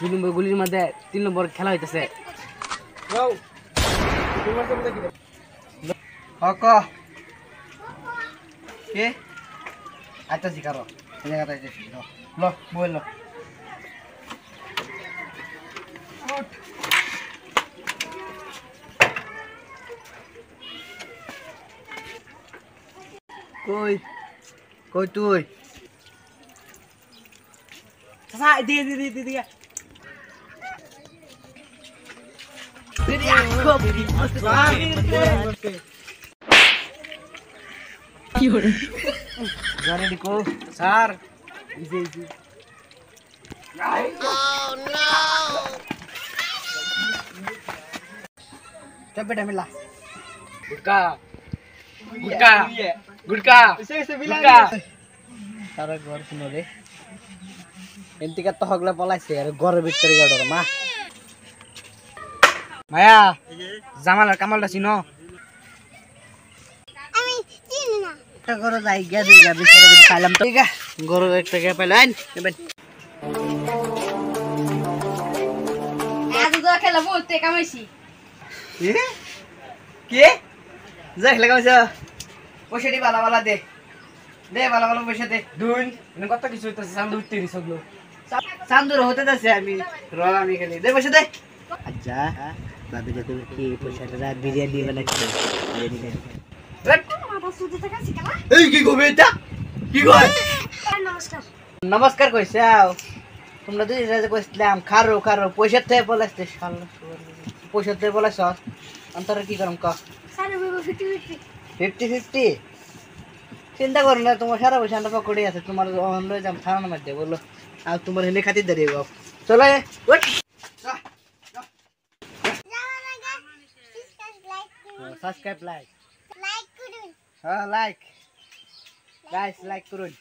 2 নম্বর গুলির মধ্যে 3 নম্বর খেলা হইতেছে যাও তোমার সাথে কি হক কে আচ্ছা শিকারো এনে কথা আছে লো বল কই কই তুই চাচা দি কি হলো জানে দিকো স্যার ইজি চবে ডামিলা গুটকা তারা ঘর শুনো রে এন্তিকা তো হগলা পলাইছে আর ঘরের ভিতরে গড় মা মায়া জামালার কামালটা চিনো আমি চিনি না একটা ঘর যাই গিয়া দিই গা বিছারে যদি পাইলাম তো গা ঘর একটা গিয়া পাইলাম নেবেন আজ তো খেলা বলতে কামাইছি কে যাই লাগাইছ পয়সা দি বালা বালা দে বালা বালা পয়সা দে দুন এনে কত কিছু হইতাছে সামনে উঠতে রি সবলো চান্দুর হতে যাচ্ছে আমি রলামি খালি দে পয়সা দে আচ্ছা বাবু যে তুমি কি পয়সাটা বিরিয়ানি বানাচ্ছো বিরিয়ানি মাথা সুজি টাকা শিখালা এই কি কবে এটা কি কয় নমস্কার নমস্কার কইছে আও তোমরা দুই রাজা কইছিলাম খারো পয়সা থেকে বলাইছে শালা পয়সা থেকে বলাইছ অন্তর কি করম ক স্যার বাবু 50-50 চিন্তা করো না তোমার সারা পয়সা আমরা পকড়ে আছে তোমার লয়ে যাম থানার মধ্যে বললো আর তোমার হেনে খাতির দাঁড়িয়ে গো চলো ওঠ সাবস্ক্রাইব লাইক লাইক করুন হ্যাঁ লাইক গাইস লাইক করুন